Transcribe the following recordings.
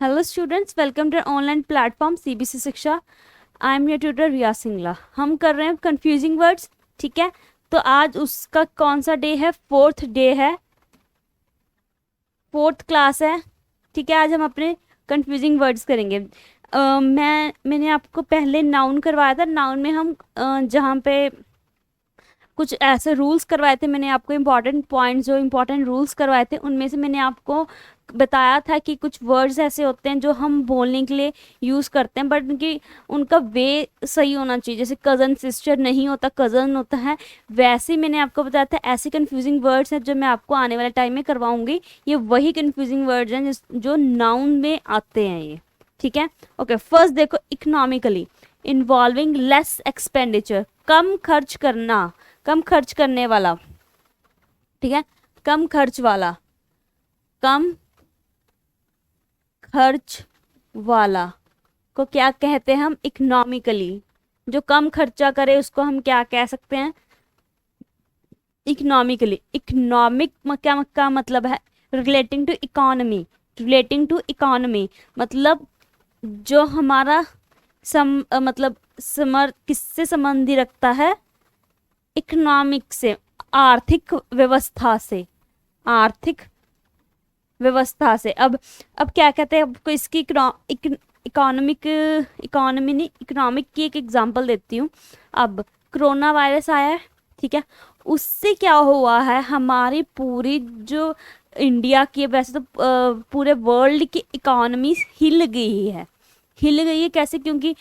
Hello students, welcome to online platform CBSE Shiksha. I am your tutor Riya Singla. हम कर रहे हैं कंफ्यूजिंग वर्ड्स। ठीक है, तो आज उसका कौन सा डे है? फोर्थ डे है, फोर्थ क्लास है। ठीक है, आज हम अपने कंफ्यूजिंग वर्ड्स करेंगे। मैंने आपको पहले नाउन करवाया था। नाउन में हम जहाँ पे कुछ ऐसे रूल्स करवाए थे, मैंने आपको इम्पॉर्टेंट पॉइंट्स, जो इम्पॉर्टेंट रूल्स करवाए थे उनमें से मैंने आपको बताया था कि कुछ वर्ड्स ऐसे होते हैं जो हम बोलने के लिए यूज़ करते हैं, बट उनकी उनका वे सही होना चाहिए। जैसे कज़न सिस्टर नहीं होता, कज़न होता है। वैसे ही मैंने आपको बताया था ऐसे कंफ्यूजिंग वर्ड्स हैं जो मैं आपको आने वाले टाइम में करवाऊंगी। ये वही कंफ्यूजिंग वर्ड्स हैं जो नाउन में आते हैं ये। ठीक है, ओके। फर्स्ट देखो, इकोनॉमिकली, इन्वॉल्विंग लेस एक्सपेंडिचर, कम खर्च करना, कम खर्च करने वाला। ठीक है, कम खर्च वाला, कम खर्च वाला को क्या कहते हैं हम? इकोनॉमिकली। जो कम खर्चा करे उसको हम क्या कह सकते हैं? इकोनॉमिकली। इकोनॉमिक क्या का मतलब है? Relating to economy. Relating to economy मतलब जो हमारा मतलब किससे संबंधी रखता है? इकोनॉमिक से, आर्थिक व्यवस्था से, आर्थिक व्यवस्था से। अब क्या कहते हैं? आपको इसकी इकोनॉमिक, इकोनॉमी नहीं, इकोनॉमिक की एक एग्जांपल देती हूँ। अब कोरोना वायरस आया है, ठीक है। उससे क्या हुआ है? हमारी पूरी जो इंडिया की, वैसे तो पूरे वर्ल्ड की इकोनॉमी हिल गई है। हिल गई है कैसे? क्योंकि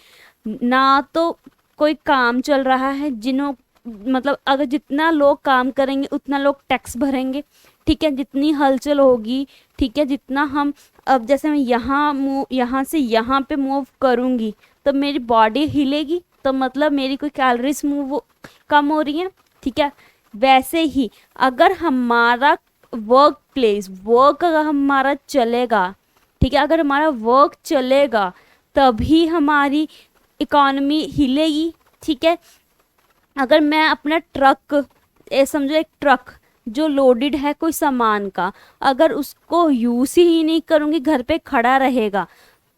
ना तो कोई काम चल रहा है, जिन्हों मतलब अगर जितना लोग काम करेंगे उतना लोग टैक्स भरेंगे। ठीक है, जितनी हलचल होगी, ठीक है, जितना हम, अब जैसे मैं यहाँ से यहाँ पे मूव करूँगी तो मेरी बॉडी हिलेगी, तो मतलब मेरी कोई कैलोरीज मूव कम हो रही है। ठीक है, वैसे ही अगर हमारा वर्क प्लेस, वर्क अगर हमारा चलेगा, ठीक है, अगर हमारा वर्क चलेगा तभी हमारी इकोनॉमी हिलेगी। ठीक है, अगर मैं अपना ट्रक, समझो एक ट्रक जो लोडेड है कोई सामान का, अगर उसको यूज ही नहीं करूँगी, घर पे खड़ा रहेगा,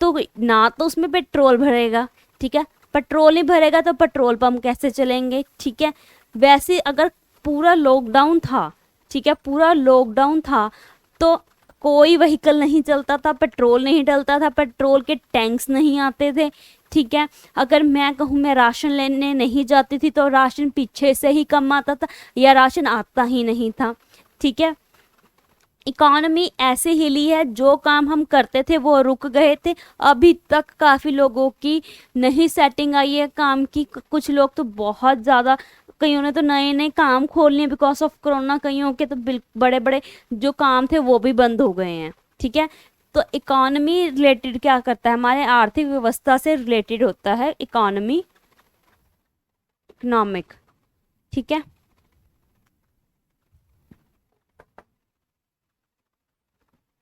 तो ना तो उसमें पेट्रोल भरेगा। ठीक है, पेट्रोल नहीं भरेगा तो पेट्रोल पंप कैसे चलेंगे? ठीक है, वैसे अगर पूरा लॉकडाउन था, ठीक है, पूरा लॉकडाउन था, तो कोई व्हीकल नहीं चलता था, पेट्रोल नहीं डलता था, पेट्रोल के टैंक्स नहीं आते थे। ठीक है, अगर मैं कहूँ मैं राशन लेने नहीं जाती थी तो राशन पीछे से ही कम आता था या राशन आता ही नहीं था। ठीक है, इकोनॉमी ऐसे हिली है, जो काम हम करते थे वो रुक गए थे। अभी तक काफ़ी लोगों की नहीं सेटिंग आई है काम की। कुछ लोग तो बहुत ज़्यादा, कईयों ने तो नए नए काम खोल लिए बिकॉज ऑफ कोरोना। कईयों के तो बड़े बड़े जो काम थे वो भी बंद हो गए हैं। ठीक है, तो इकोनॉमी रिलेटेड क्या करता है? हमारे आर्थिक व्यवस्था से रिलेटेड होता है इकोनॉमी, इकोनॉमिक। ठीक है,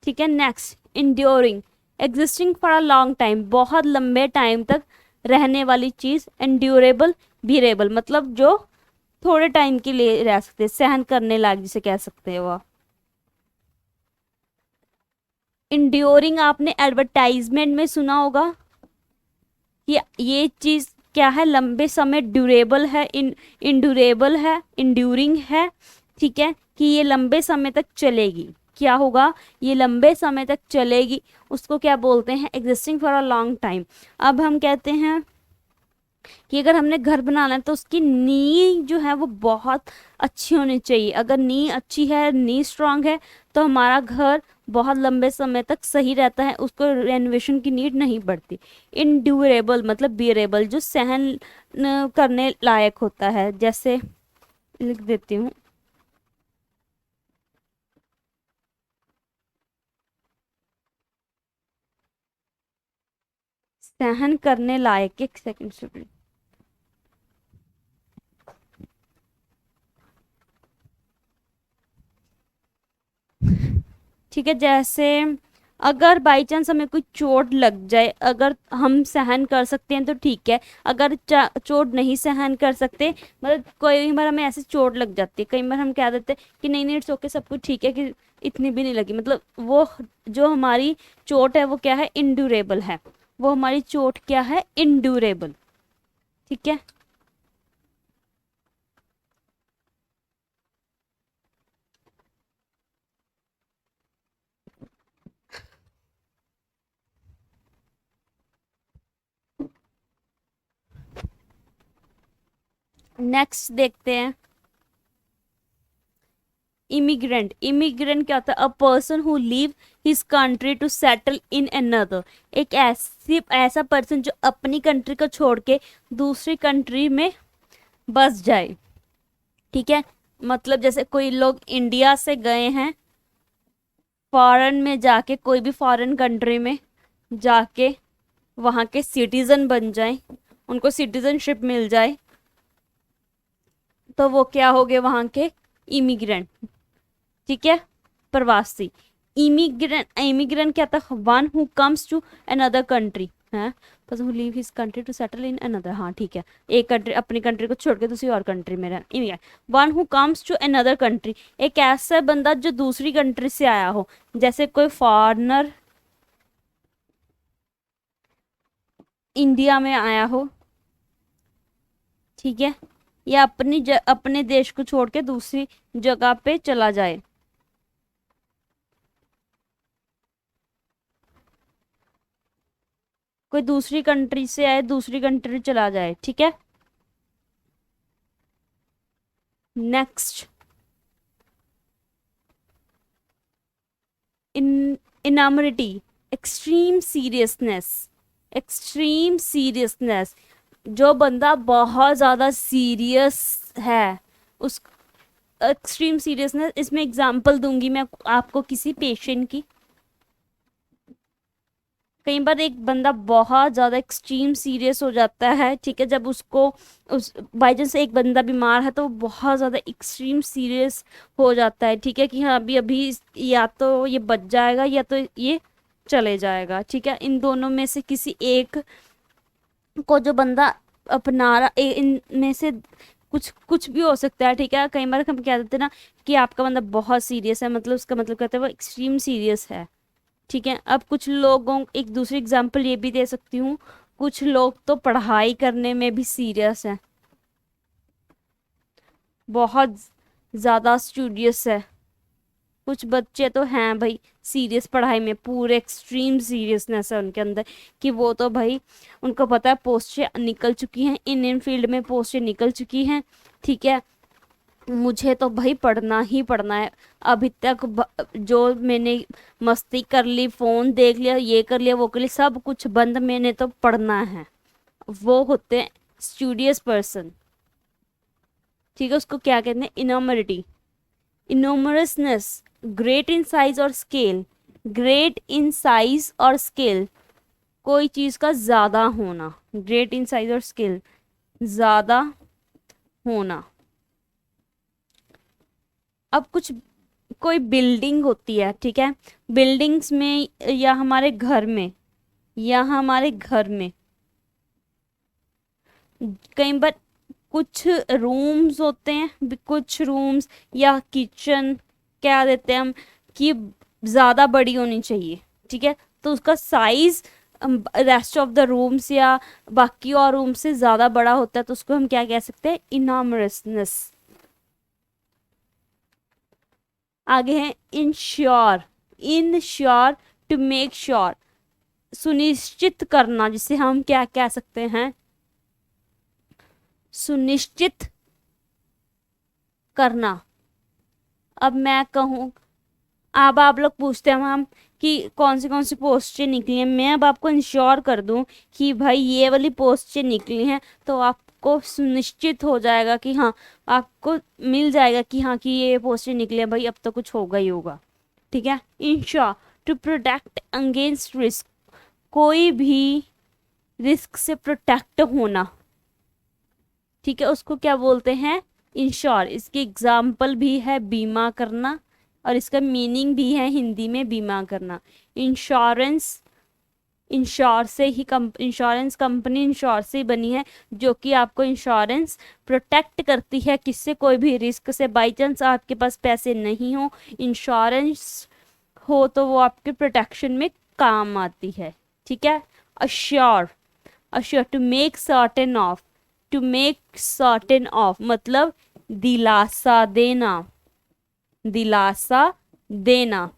ठीक है। Next, enduring, existing for a long time, बहुत लंबे टाइम तक रहने वाली चीज। एंड्यूरेबल, ड्यूरेबल मतलब जो थोड़े टाइम के लिए रह सकते हैं, सहन करने लायक जिसे कह सकते हो आप। इंड्योरिंग आपने एडवर्टाइजमेंट में सुना होगा कि ये चीज क्या है? लंबे समय, ड्यूरेबल है, इंड्यूरेबल है, इंड्यूरिंग है। ठीक है, कि ये लंबे समय तक चलेगी। क्या होगा? ये लंबे समय तक चलेगी, उसको क्या बोलते हैं? Existing for a long time. अब हम कहते हैं कि अगर हमने घर बनाना है तो उसकी नींव जो है वो बहुत अच्छी होनी चाहिए। अगर नींव अच्छी है, नींव स्ट्रांग है, तो हमारा घर बहुत लंबे समय तक सही रहता है, उसको रेनोवेशन की नीड नहीं पड़ती। इनड्यूरेबल मतलब बियरेबल, जो सहन करने लायक होता है। जैसे लिख देती हूँ, सहन करने लायक। एक सेकंड स्टूडेंट। ठीक है, जैसे अगर बाई चांस हमें कोई चोट लग जाए, अगर हम सहन कर सकते हैं तो ठीक है, अगर चोट नहीं सहन कर सकते, मतलब कई बार हमें ऐसे चोट लग जाती है, कई बार हम कह देते हैं कि नहीं नहीं इट्स ओके सब कुछ ठीक है, कि इतनी भी नहीं लगी, मतलब वो जो हमारी चोट है वो क्या है, इंड्यूरेबल है, वो हमारी चोट क्या है, इंड्यूरेबल। ठीक है। नेक्स्ट देखते हैं इमिग्रेंट। इमिग्रेंट क्या होता है, a person who leave his country to settle in another. एक ऐसा पर्सन जो अपनी कंट्री को छोड़ के दूसरी कंट्री में बस जाए। ठीक है, मतलब जैसे कोई लोग इंडिया से गए हैं फॉरेन में जाके, कोई भी फॉरेन कंट्री में जाके वहाँ के सिटीजन बन जाए, उनको सिटीजनशिप मिल जाए, तो वो क्या हो गए, वहाँ के इमिग्रेंट। ठीक है, प्रवासी। इमिग्रेंट, इमिग्रेंट क्या था, one who comes to another country है, person who leave his country to settle in another. हाँ ठीक है, एक कंट्री, अपनी कंट्री को छोड़ के दूसरी और कंट्री में रहना, immigrant. One who comes to another country, एक ऐसा बंदा जो दूसरी कंट्री से आया हो, जैसे कोई फॉरनर इंडिया में आया हो, ठीक है, या अपने देश को छोड़ के दूसरी जगह पे चला जाए। कोई दूसरी कंट्री से आए, दूसरी कंट्री चला जाए। ठीक है। नेक्स्ट, इन इनामरिटी, एक्सट्रीम सीरियसनेस। एक्सट्रीम सीरियसनेस, जो बंदा बहुत ज़्यादा सीरियस है, उस एक्सट्रीम सीरियसनेस। इसमें एग्जांपल दूंगी मैं आपको किसी पेशेंट की। कई बार एक बंदा बहुत ज़्यादा एक्सट्रीम सीरियस हो जाता है, ठीक है, जब उसको उस बाई चांस एक बंदा बीमार है तो वो बहुत ज़्यादा एक्सट्रीम सीरियस हो जाता है। ठीक है, कि हाँ अभी अभी या तो ये बच जाएगा या तो ये चले जाएगा। ठीक है, इन दोनों में से किसी एक को जो बंदा अपना रहा, इनमें से कुछ कुछ भी हो सकता है। ठीक है, कई बार हम कह देते हैं ना कि आपका बंदा बहुत सीरियस है, मतलब उसका मतलब कहते हैं वो एक्सट्रीम सीरियस है। ठीक है, अब कुछ लोगों, एक दूसरी एग्जांपल ये भी दे सकती हूँ, कुछ लोग तो पढ़ाई करने में भी सीरियस है, बहुत ज़्यादा स्टूडियस है। कुछ बच्चे तो हैं भाई सीरियस पढ़ाई में, पूरे एक्सट्रीम सीरियसनेस है उनके अंदर, कि वो तो भाई उनको पता है पोस्टें निकल चुकी हैं, इन फील्ड में पोस्टें निकल चुकी हैं। ठीक है, मुझे तो भाई पढ़ना ही पढ़ना है। अभी तक जो मैंने मस्ती कर ली, फोन देख लिया, ये कर लिया, वो कर लिया, सब कुछ बंद, मैंने तो पढ़ना है। वो होते हैं स्टूडियस पर्सन। ठीक है, उसको क्या कहते हैं, इनोमरिटी। इनोमरसनेस, ग्रेट इन साइज और स्केल। ग्रेट इन साइज और स्केल, कोई चीज का ज्यादा होना, ग्रेट इन साइज और स्केल, ज्यादा होना। अब कुछ, कोई बिल्डिंग होती है, ठीक है, बिल्डिंग्स में या हमारे घर में, या हमारे घर में कई बार कुछ रूम्स होते हैं, कुछ रूम्स या किचन क्या देते हैं हम, कि ज़्यादा बड़ी होनी चाहिए। ठीक है, तो उसका size rest of the rooms या बाकी और रूम से ज़्यादा बड़ा होता है, तो उसको हम क्या कह सकते हैं, इनॉमरसनेस। आगे है insure. Insure, to make sure, सुनिश्चित करना, जिसे हम क्या कह सकते हैं, सुनिश्चित करना। अब मैं कहूँ, अब आप लोग पूछते हैं मैम कि कौन सी पोस्टें निकली हैं, मैं अब आपको इंश्योर कर दूं कि भाई ये वाली पोस्टें निकली हैं, तो आपको सुनिश्चित हो जाएगा कि हाँ, आपको मिल जाएगा कि हाँ कि ये पोस्टें निकली हैं भाई, अब तो कुछ होगा ही होगा। ठीक है, insure, to protect against risk, कोई भी रिस्क से प्रोटेक्ट होना। ठीक है, उसको क्या बोलते हैं, इंश्योर। इसकी एग्जाम्पल भी है बीमा करना, और इसका मीनिंग भी है हिंदी में बीमा करना। इंश्योरेंस, इंश्योरेंस कंपनी इंश्योर से बनी है, जो कि आपको इंश्योरेंस प्रोटेक्ट करती है किससे, कोई भी रिस्क से। बाई चांस आपके पास पैसे नहीं हो, इंश्योरेंस हो तो वो आपके प्रोटेक्शन में काम आती है। ठीक है। Assure, assure to make certain of, to make certain of मतलब दिलासा देना, दिलासा देना।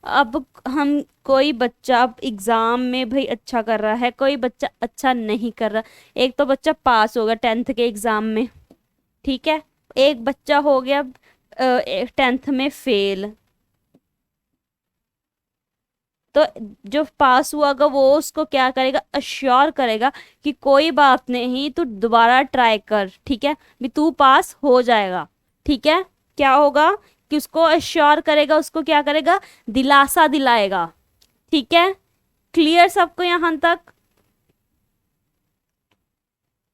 अब हम, कोई बच्चा अब एग्जाम में भाई अच्छा कर रहा है, कोई बच्चा अच्छा नहीं कर रहा। एक तो बच्चा पास हो गया 10th के एग्जाम में, ठीक है, एक बच्चा हो गया 10th में फेल। तो जो पास हुआ होगा वो उसको क्या करेगा, अश्योर करेगा कि कोई बात नहीं, तू दोबारा ट्राई कर, ठीक है, भी तू पास हो जाएगा। ठीक है। क्या होगा कि उसको अश्योर करेगा, उसको क्या करेगा, दिलासा दिलाएगा। ठीक है। क्लियर सबको यहां तक।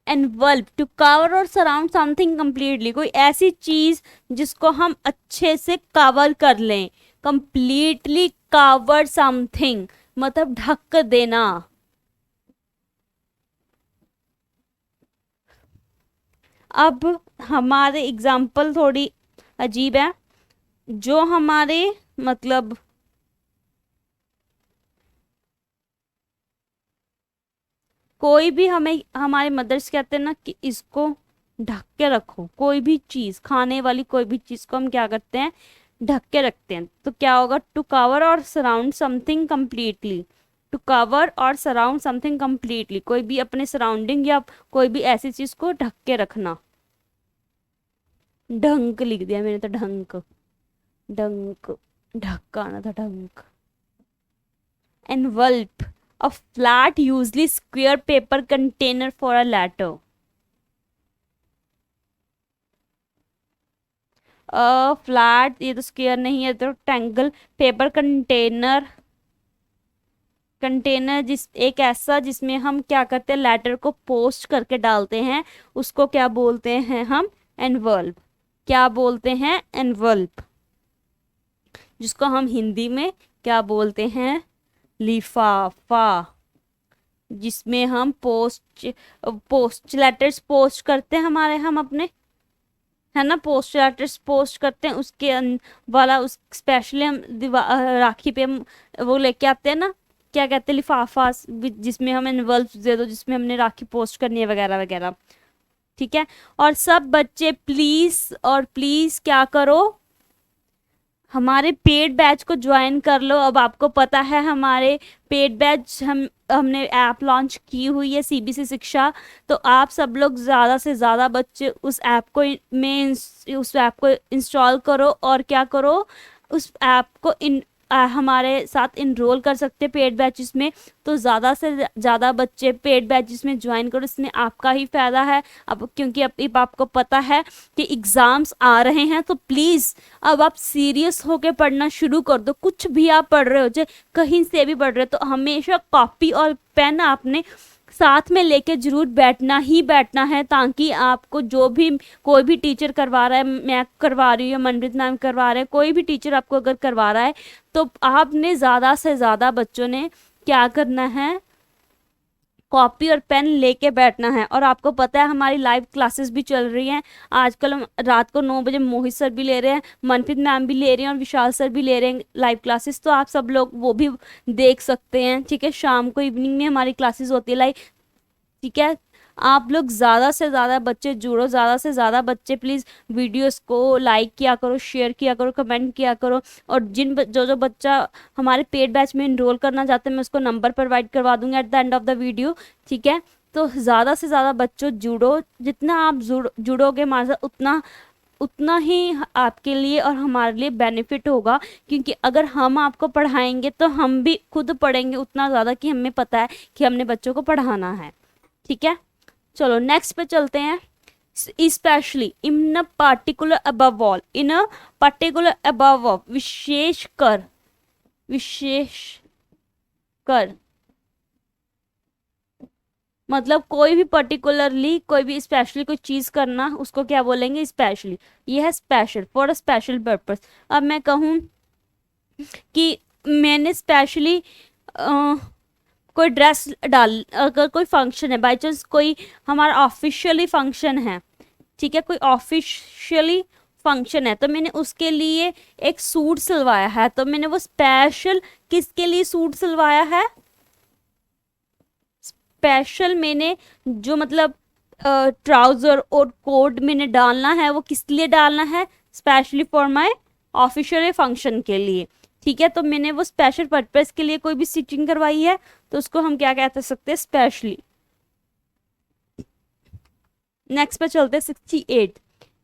एनवल्प to cover or surround something completely, कोई ऐसी चीज जिसको हम अच्छे से कवर कर लें। कंप्लीटली कवर समथिंग मतलब ढक देना। अब हमारे एग्जाम्पल थोड़ी अजीब है। जो हमारे मतलब कोई भी, हमें हमारे मदर्स कहते हैं ना कि इसको ढक के रखो, कोई भी चीज खाने वाली कोई भी चीज को हम क्या करते हैं, ढक के रखते हैं। तो क्या होगा, to cover or surround something completely, to cover or surround something completely, कोई भी अपने सराउंडिंग या कोई भी ऐसी चीज को ढक के रखना। ढंक लिख दिया मैंने तो, ढंक, ढंक, ढक्का आना था, ढंक। envelope, a flat usually square paper container for a letter। Flat, ये तो स्क्वायर नहीं है, तो टैंगल पेपर कंटेनर, कंटेनर जिस एक ऐसा जिसमें हम क्या करते हैं, लेटर को पोस्ट करके डालते हैं, उसको क्या बोलते हैं हम, एनवल्प। क्या बोलते हैं, एनवल्प, जिसको हम हिंदी में क्या बोलते हैं, लिफाफा, जिसमें हम पोस्ट लेटर्स पोस्ट करते हैं हमारे, हम अपने, है ना, पोस्ट लेटर्स पोस्ट करते हैं, उसके वाला उस स्पेशली हम राखी पे हम वो लेके आते हैं ना, क्या कहते हैं, लिफाफा, जिसमें हम एनवल्प्स दे दो, जिसमें हमने राखी पोस्ट करनी है वगैरह वगैरह। ठीक है। और सब बच्चे प्लीज, और प्लीज क्या करो, हमारे पेड बैच को ज्वाइन कर लो। अब आपको पता है हमारे पेड बैच हमने ऐप लॉन्च की हुई है, सीबीसी शिक्षा। तो आप सब लोग ज़्यादा से ज़्यादा बच्चे उस ऐप को उस ऐप को इंस्टॉल करो, और क्या करो, उस ऐप को हमारे साथ इनरोल कर सकते हैं पेड बैचेस में। तो ज़्यादा से ज़्यादा बच्चे पेड बैचेस में ज्वाइन करो, इसमें आपका ही फ़ायदा है। अब क्योंकि अब आपको पता है कि एग्ज़ाम्स आ रहे हैं, तो प्लीज़ अब आप सीरियस होकर पढ़ना शुरू कर दो। कुछ भी आप पढ़ रहे हो, चाहे कहीं से भी पढ़ रहे हो, तो हमेशा कॉपी और पेन आपने साथ में लेके जरूर बैठना ही बैठना है, ताकि आपको जो भी कोई भी टीचर करवा रहा है, मैं करवा रही हूँ, मनप्रीत मैम करवा रहे हैं, कोई भी टीचर आपको अगर करवा रहा है, तो आपने ज़्यादा से ज़्यादा बच्चों ने क्या करना है, कॉपी और पेन लेके बैठना है। और आपको पता है हमारी लाइव क्लासेस भी चल रही हैं आजकल। हम रात को 9 बजे मोहित सर भी ले रहे हैं, मनप्रीत मैम भी ले रही हैं, और विशाल सर भी ले रहे हैं लाइव क्लासेस। तो आप सब लोग वो भी देख सकते हैं। ठीक है। शाम को इवनिंग में हमारी क्लासेस होती है लाइव। ठीक है। आप लोग ज़्यादा से ज़्यादा बच्चे जुड़ो, ज़्यादा से ज़्यादा बच्चे प्लीज़ वीडियोस को लाइक किया करो, शेयर किया करो, कमेंट किया करो। और जो बच्चा हमारे पेड बैच में इनरोल करना चाहते हैं, मैं उसको नंबर प्रोवाइड करवा दूंगी at the end of the video. ठीक है। तो ज़्यादा से ज़्यादा बच्चों जुड़ो, जितना आप जुड़ोगे हमारे साथ, उतना ही आपके लिए और हमारे लिए बेनिफिट होगा। क्योंकि अगर हम आपको पढ़ाएंगे तो हम भी खुद पढ़ेंगे उतना ज़्यादा कि हमें पता है कि हमने बच्चों को पढ़ाना है। ठीक है। चलो नेक्स्ट पे चलते हैं। Specially in a particular above all, in a particular above all, विशेष कर मतलब कोई भी पर्टिकुलरली, कोई भी स्पेशली कोई चीज करना, उसको क्या बोलेंगे? स्पेशली। ये है special, for a special purpose. अब मैं कहूँ कि मैंने स्पेशली कोई ड्रेस डाल, अगर कोई फंक्शन है, बाई चांस कोई हमारा ऑफिशियली फंक्शन है, ठीक है, कोई ऑफिशियली फंक्शन है, तो मैंने उसके लिए एक सूट सिलवाया है, तो मैंने वो स्पेशल किसके लिए सूट सिलवाया है? स्पेशल मैंने जो मतलब ट्राउजर और कोट मैंने डालना है, वो किस लिए डालना है? Specially for my official function के लिए। ठीक है, तो मैंने वो स्पेशल पर्पस के लिए कोई भी स्टिचिंग करवाई है, तो उसको हम क्या कहते सकते हैं? स्पेशली। नेक्स्ट पे चलते हैं 68।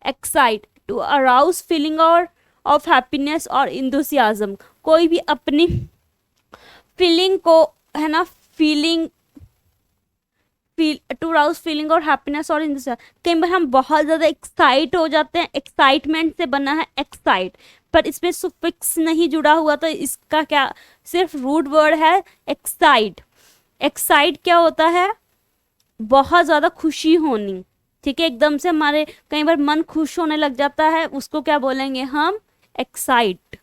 Excite, to arouse feeling or of happiness or enthusiasm. कोई भी अपनी फीलिंग को, है ना, feeling, feel to arouse feeling or happiness और कई बार हम बहुत ज्यादा एक्साइट हो जाते हैं, एक्साइटमेंट से बना है एक्साइट, पर इसमें सुफिक्स नहीं जुड़ा हुआ, तो इसका क्या, सिर्फ रूट वर्ड है एक्साइट। एक्साइट क्या होता है? बहुत ज्यादा खुशी होनी। ठीक है, एकदम से हमारे कई बार मन खुश होने लग जाता है, उसको क्या बोलेंगे हम? एक्साइट।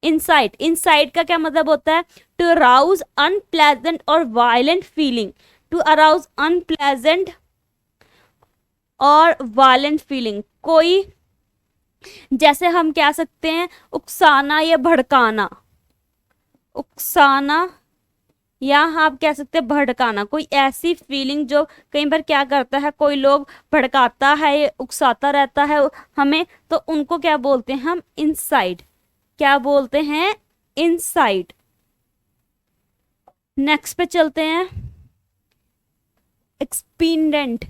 इंसाइट, इंसाइट का क्या मतलब होता है? To arouse unpleasant or violent feeling. To arouse unpleasant or violent feeling, कोई, जैसे हम कह सकते हैं उकसाना या भड़काना। उकसाना, या आप कह सकते हैं भड़काना, कोई ऐसी फीलिंग जो कई बार क्या करता है, कोई लोग भड़काता है, उकसाता रहता है हमें, तो उनको क्या बोलते हैं हम? इनसाइड। क्या बोलते हैं? इनसाइड। नेक्स्ट पे चलते हैं। एक्सपीडेंट,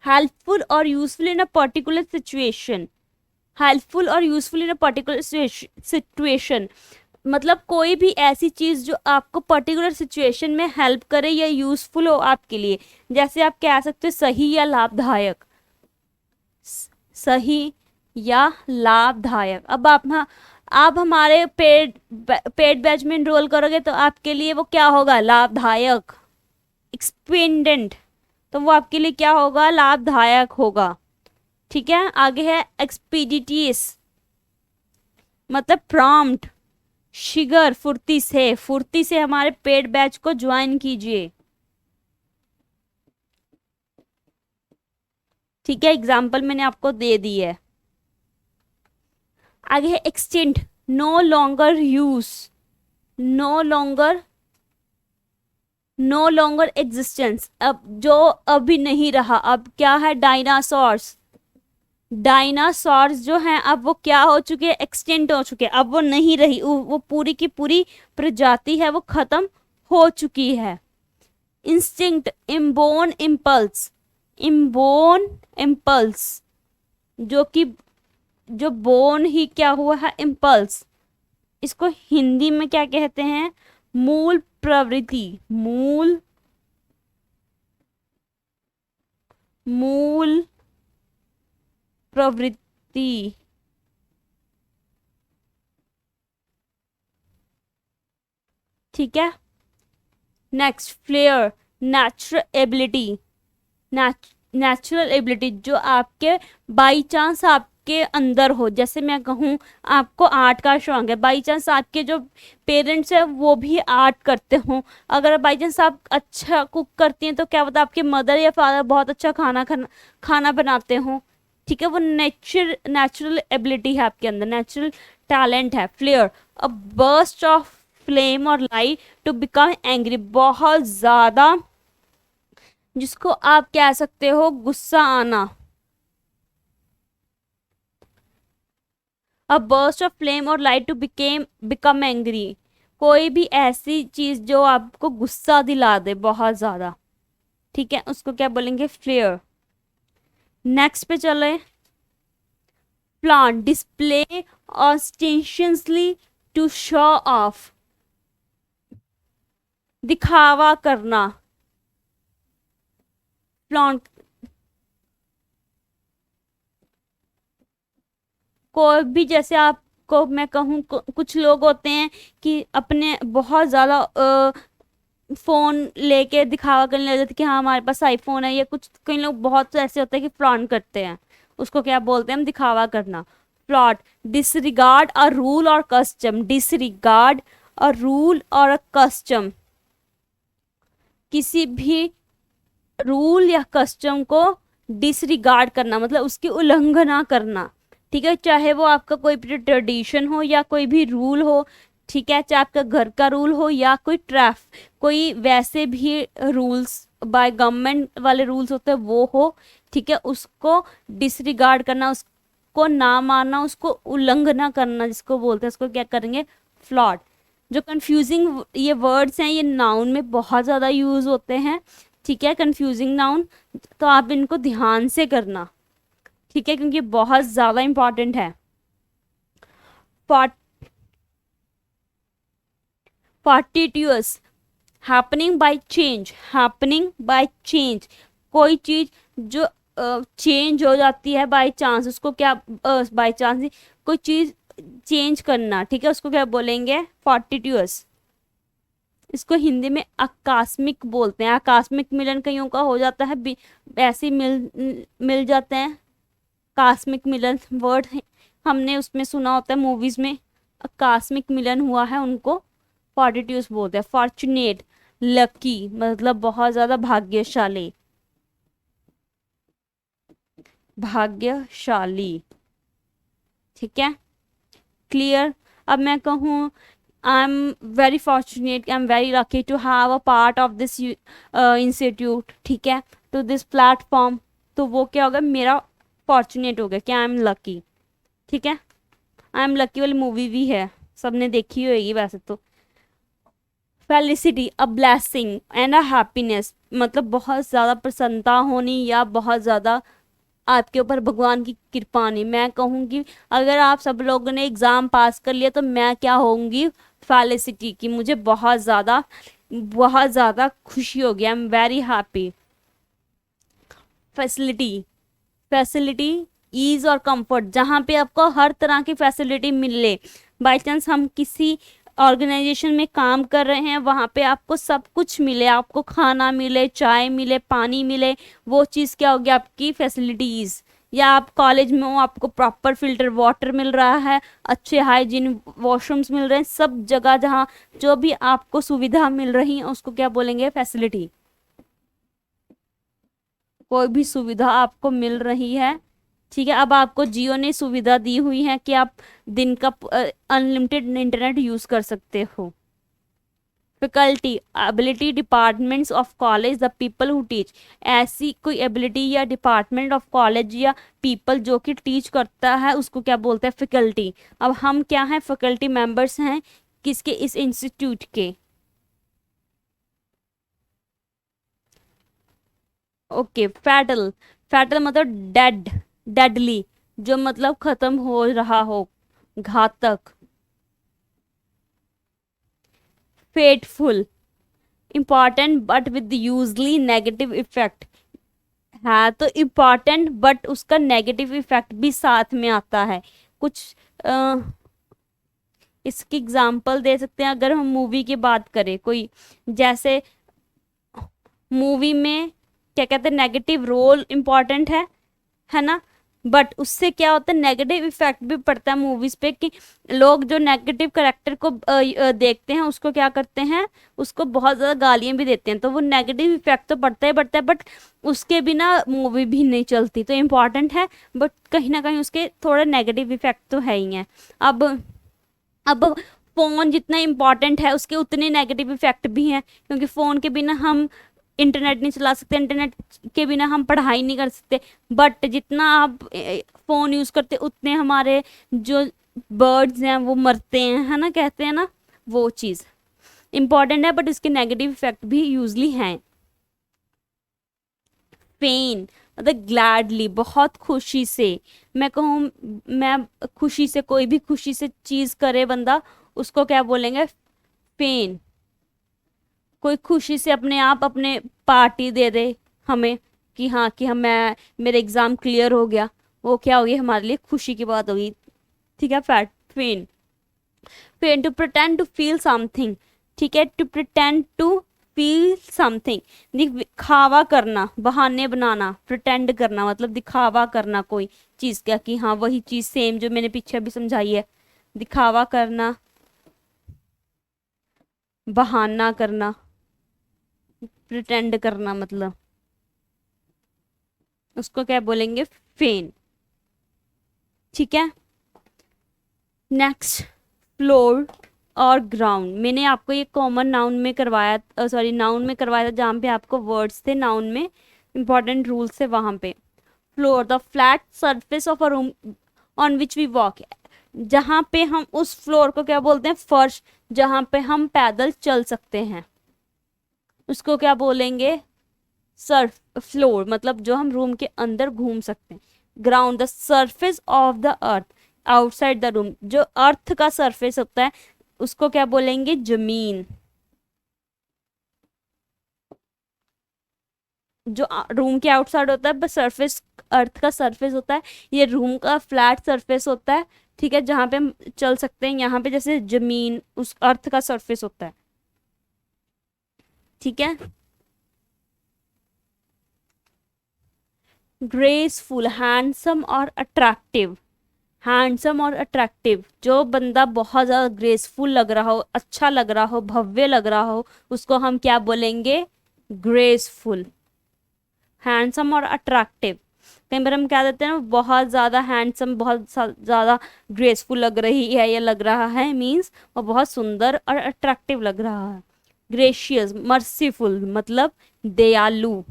हेल्पफुल और useful in a particular situation. Helpful और useful in a particular situation, मतलब कोई भी ऐसी चीज जो आपको पर्टिकुलर सिचुएशन में हेल्प करे या यूजफुल हो आपके लिए। जैसे आप कह सकते हो सही या लाभदायक। सही या लाभदायक। अब आप हमारे पेड बैच में एनरोल करोगे, तो आपके लिए वो क्या होगा? लाभदायक। एक्सपेंडेंट, तो वो आपके लिए क्या होगा? लाभदायक होगा। ठीक है, आगे है एक्सपीडिटियस, मतलब प्रॉम्प्ट। शीघ्र, फुर्ती से हमारे पेड बैच को ज्वाइन कीजिए। ठीक है, एग्जाम्पल मैंने आपको दे दी है। आगे है extinct, no longer use, no longer, no longer existence, अब जो अभी नहीं रहा। अब क्या है? डायनासोर्स, डायनासोर्स जो हैं अब वो क्या हो चुके हैं? एक्सटेंट हो चुके हैं, अब वो नहीं रही, वो पूरी की पूरी प्रजाति है वो खत्म हो चुकी है। इंस्टिंक्ट, इम्बोन इम्पल्स, इम्बोन इम्पल्स, जो कि जो बोन ही क्या हुआ है? इम्पल्स। इसको हिंदी में क्या कहते हैं? मूल प्रवृत्ति। मूल, मूल प्रवृत्ति। ठीक है, next flair, natural ability. Natural ability जो आपके बाई चांस आपके अंदर हो। जैसे मैं कहूँ आपको आर्ट का शौक है, बाई चांस आपके जो पेरेंट्स है वो भी आर्ट करते हो, अगर बाई चांस आप अच्छा कुक करती हैं, तो क्या पता आपके मदर या फादर बहुत अच्छा खाना बनाते हो। ठीक है, वो नेचुरल एबिलिटी है आपके अंदर, नेचुरल टैलेंट है। Flare, a burst of flame or light to become angry, बहुत ज्यादा, जिसको आप कह सकते हो गुस्सा आना। A burst of flame or light to become angry, कोई भी ऐसी चीज जो आपको गुस्सा दिला दे बहुत ज्यादा। ठीक है, उसको क्या बोलेंगे? फ्लेयर। नेक्स्ट पे चले। Flaunt, display ostentatiously to show off, दिखावा करना। प्लांट, कोई भी, जैसे आप आपको मैं कहूँ कुछ लोग होते हैं कि अपने बहुत ज़्यादा फ़ोन लेके दिखावा करने लग जाते कि हाँ हमारे पास आईफोन है, या कुछ कई लोग बहुत ऐसे होते हैं कि फ्लॉन्ट करते हैं, उसको क्या बोलते हैं हम, दिखावा करना, फ्लॉट। डिसरिगार्ड अ रूल और कस्टम, डिसरिगार्ड अ रूल और अ कस्टम, किसी भी रूल या कस्टम को डिसरिगार्ड करना मतलब उसकी उल्लंघना करना, ठीक है, चाहे वो आपका कोई भी ट्रेडिशन हो या कोई भी रूल हो, ठीक है, चाहे आपका घर का रूल हो या कोई वैसे भी रूल्स बाय गवर्नमेंट वाले रूल्स होते हैं वो हो, ठीक है, उसको डिसरिगार्ड करना, उसको ना मानना, उसको उल्लंघना करना, जिसको बोलते हैं उसको क्या करेंगे, फ्लॉट। जो कंफ्यूजिंग ये वर्ड्स हैं ये नाउन में बहुत ज़्यादा यूज़ होते हैं, ठीक है, कंफ्यूजिंग नाउन, तो आप इनको ध्यान से करना, ठीक है, क्योंकि बहुत ज़्यादा इंपॉर्टेंट है। Fortuitous, happening by chance, happening by chance, कोई चीज़ जो चेंज हो जाती है बाय चांस, उसको क्या बाय चांस कोई चीज़ चेंज करना, ठीक है, उसको क्या बोलेंगे, फॉर्टिट्यूअस। इसको हिंदी में आकस्मिक बोलते हैं, आकस्मिक मिलन कईयों का हो जाता है, ऐसे ही मिल जाते हैं, आकस्मिक मिलन वर्ड हमने उसमें सुना होता है मूवीज में, आकस्मिक मिलन हुआ है उनको फॉर्टिट्यूस बोलते हैं। फॉर्चुनेट, लकी मतलब बहुत ज्यादा भाग्यशाली, भाग्यशाली, ठीक है, क्लियर। अब मैं कहूँ I am very fortunate, I am very lucky to have a part of this institute, ठीक है, टू दिस प्लेटफॉर्म, तो वो क्या होगा, मेरा फॉर्चुनेट हो गया, क्या आई एम लकी, ठीक है। आई एम लकी वाली मूवी भी है, सबने देखी होगी वैसे तो। Felicity, a blessing and a happiness, मतलब बहुत ज़्यादा प्रसन्नता होनी या बहुत ज़्यादा आपके ऊपर भगवान की कृपा नहीं। मैं कहूँगी अगर आप सब लोगों ने एग्ज़ाम पास कर लिया तो मैं क्या होंगी, फेलिसिटी की, मुझे बहुत ज़्यादा खुशी होगी, I am very happy. Facility, facility ease or comfort, जहाँ पे आपको हर तरह की फैसिलिटी मिले, बाई चांस हम किसी ऑर्गेनाइजेशन में काम कर रहे हैं, वहाँ पे आपको सब कुछ मिले, आपको खाना मिले, चाय मिले, पानी मिले, वो चीज़ क्या होगी, आपकी फैसिलिटीज़। या आप कॉलेज में हो, आपको प्रॉपर फिल्टर वाटर मिल रहा है, अच्छे हाइजीन वॉशरूम्स मिल रहे हैं, सब जगह जहाँ जो भी आपको सुविधा मिल रही है उसको क्या बोलेंगे, फैसिलिटी। कोई भी सुविधा आपको मिल रही है, ठीक है, अब आपको जियो ने सुविधा दी हुई है कि आप दिन का अनलिमिटेड इंटरनेट यूज कर सकते हो। Faculty, ability departments of college, the people who teach, ऐसी कोई एबिलिटी या डिपार्टमेंट ऑफ कॉलेज या पीपल जो कि टीच करता है उसको क्या बोलते हैं, फैकल्टी। अब हम क्या हैं, फैकल्टी मेंबर्स हैं किसके, इस इंस्टीट्यूट के। ओके, फैटल, फैटल मतलब डेड, डेडली, जो मतलब खत्म हो रहा हो, घातक। Fateful, important but with usually negative effect, है तो इम्पॉर्टेंट बट उसका नेगेटिव इफेक्ट भी साथ में आता है कुछ। अ, इसकी एग्जांपल दे सकते हैं अगर हम मूवी की बात करें, कोई जैसे मूवी में क्या कहते हैं, नेगेटिव रोल इम्पॉर्टेंट है ना, बट उससे क्या होता है, नेगेटिव इफेक्ट भी पड़ता है मूवीज पे, कि लोग जो नेगेटिव करेक्टर को देखते हैं उसको क्या करते हैं, उसको बहुत ज़्यादा गालियां भी देते हैं, तो वो नेगेटिव इफेक्ट तो पड़ता है, बट उसके बिना मूवी भी नहीं चलती, तो इम्पॉर्टेंट है बट कहीं ना कहीं उसके थोड़े नेगेटिव इफेक्ट तो है ही हैं। अब फ़ोन जितना इम्पॉर्टेंट है उसके उतने नेगेटिव इफेक्ट भी हैं, क्योंकि फ़ोन के बिना हम इंटरनेट नहीं चला सकते, इंटरनेट के बिना हम पढ़ाई नहीं कर सकते, बट जितना आप फ़ोन यूज़ करते उतने हमारे जो बर्ड्स हैं वो मरते हैं, है ना, कहते हैं ना, वो चीज़ इम्पॉर्टेंट है बट इसके नेगेटिव इफेक्ट भी यूजली हैं। पेन मतलब ग्लैडली, बहुत खुशी से, मैं कहूँ मैं खुशी से, कोई भी खुशी से चीज़ करे बंदा उसको क्या बोलेंगे, पेन। कोई खुशी से अपने आप अपने पार्टी दे दे हमें कि हाँ कि हम मेरे एग्ज़ाम क्लियर हो गया, वो क्या होगी हमारे लिए खुशी की बात होगी, ठीक है, feign. Feign to pretend to feel something, ठीक है, to pretend to feel something, दिखावा करना, बहाने बनाना, प्रिटेंड करना मतलब दिखावा करना कोई चीज का, कि हाँ वही चीज सेम जो मैंने पीछे अभी समझाई है, दिखावा करना, बहाना करना, प्रिटेंड करना, मतलब उसको क्या बोलेंगे, फेन। ठीक है, नेक्स्ट, फ्लोर और ग्राउंड। मैंने आपको ये कॉमन नाउन में करवाया, सॉरी नाउन में करवाया था, जहाँ पे आपको वर्ड्स थे नाउन में, इंपॉर्टेंट रूल्स थे वहां पे। Floor, the flat surface of a room on which we walk, जहाँ पे हम उस फ्लोर को क्या बोलते हैं, फर्श, जहाँ पे हम पैदल चल सकते हैं, उसको क्या बोलेंगे, सर्फ, फ्लोर मतलब जो हम रूम के अंदर घूम सकते हैं। Ground, the surface of the earth outside the room, जो अर्थ का सरफेस होता है उसको क्या बोलेंगे, जमीन। जो रूम के आउटसाइड होता है बस सरफेस, अर्थ का सरफेस होता है, ये रूम का फ्लैट सरफेस होता है, ठीक है, जहाँ पे हम चल सकते हैं, यहाँ पे जैसे जमीन उस अर्थ का सरफेस होता है। ठीक है, ग्रेसफुल, हैंडसम और अट्रैक्टिव। हैंडसम और अट्रैक्टिव, जो बंदा बहुत ज़्यादा ग्रेसफुल लग रहा हो, अच्छा लग रहा हो, भव्य लग रहा हो, उसको हम क्या बोलेंगे, ग्रेसफुल। हैंडसम और अट्रैक्टिव, कई बार हम क्या देते हैं, बहुत ज़्यादा हैंडसम, बहुत ज़्यादा ग्रेसफुल लग रही है या लग रहा है, मीन्स वो बहुत सुंदर और अट्रैक्टिव लग रहा है। ग्रेशियस, मर्सीफुल मतलब दयालु।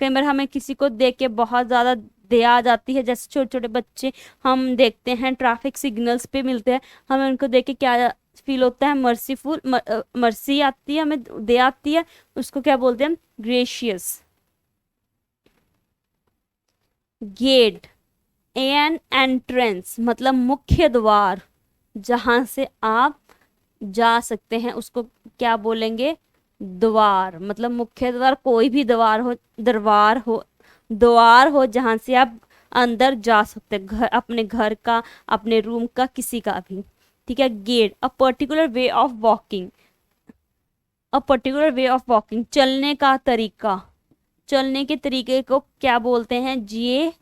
कई बार हमें किसी को देख के बहुत ज़्यादा दया आ जाती है, जैसे छोटे छोटे बच्चे हम देखते हैं ट्रैफिक सिग्नल्स पे मिलते हैं, हमें उनको देख के क्या फील होता है, मर्सीफुल, मर्सी आती है, हमें दया आती है, उसको क्या बोलते हैं, ग्रेशियस। गेट, एन एंट्रेंस मतलब मुख्य द्वार, जहां से आप जा सकते हैं, उसको क्या बोलेंगे, द्वार। मतलब मुख्य द्वार, कोई भी द्वार हो, दरबार हो, द्वार हो जहां से आप अंदर जा सकते हैं, घर, अपने घर का, अपने रूम का, किसी का भी। ठीक है, gait, a particular way of walking, a particular way of walking चलने का तरीका, चलने के तरीके को क्या बोलते हैं, GAIT,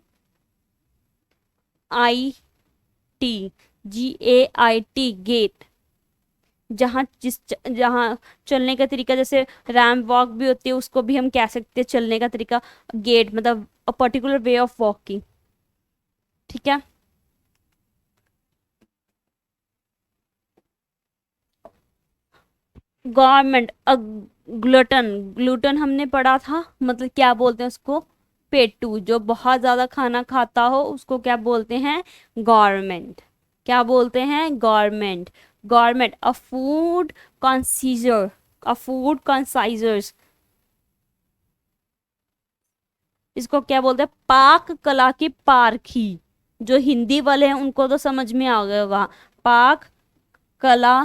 GAIT, गेट। जहाँ चलने का तरीका, जैसे रैम्प वॉक भी होती है, उसको भी हम कह सकते हैं चलने का तरीका, गेट मतलब अ पर्टिकुलर वे ऑफ वॉकिंग। ठीक है, गवर्नमेंट, ग्लूटन, ग्लूटन हमने पढ़ा था, मतलब क्या बोलते हैं उसको, पेटू, जो बहुत ज्यादा खाना खाता हो उसको क्या बोलते हैं, गवर्नमेंट। क्या बोलते हैं, government. Government, a food connoisseur, a food connoisseurs, इसको क्या बोलते हैं, पाक कला की पारखी। जो हिंदी वाले हैं उनको तो समझ में आ गया होगा, पाक कला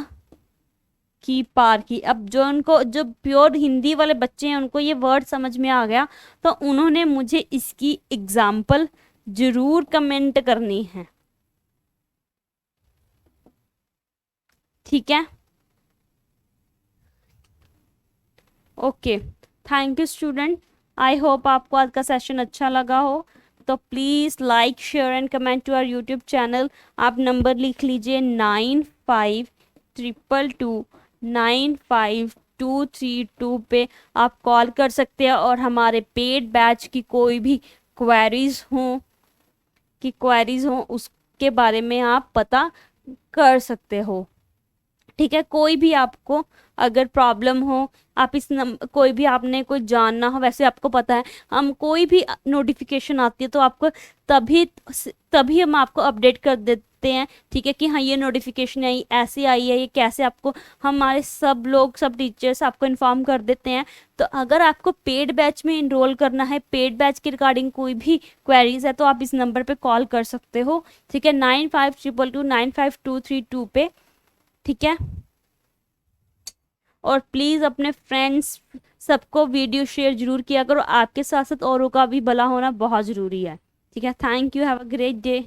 की पारखी। अब जो उनको, जो प्योर हिंदी वाले बच्चे हैं उनको ये वर्ड समझ में आ गया, तो उन्होंने मुझे इसकी एग्जाम्पल जरूर कमेंट करनी है। ठीक है, okay, thank you student. I hope आपको आज का सेशन अच्छा लगा हो, तो please like, share and comment to our YouTube channel. आप नंबर लिख लीजिए 9522295232 पे आप कॉल कर सकते हैं, और हमारे पेड बैच की कोई भी क्वेरीज हो उसके बारे में आप पता कर सकते हो। ठीक है, कोई भी आपको अगर प्रॉब्लम हो, आप इस कोई भी आपने कोई जानना हो, वैसे आपको पता है हम कोई भी नोटिफिकेशन आती है तो आपको तभी तभी हम आपको अपडेट कर देते हैं। ठीक है, कि हाँ ये नोटिफिकेशन आई, ऐसी आई है, ये कैसे, आपको हमारे सब लोग, सब टीचर्स आपको इन्फॉर्म कर देते हैं। तो अगर आपको पेड बैच में इनरोल करना है, पेड बैच के रिगार्डिंग कोई भी क्वेरीज है, तो आप इस नंबर पे कॉल कर सकते हो। ठीक है, 9522295232 पे। ठीक है, और प्लीज़ अपने फ्रेंड्स सबको वीडियो शेयर जरूर किया करो, आपके साथ साथ औरों का भी भला होना बहुत ज़रूरी है। ठीक है, thank you, have a great day.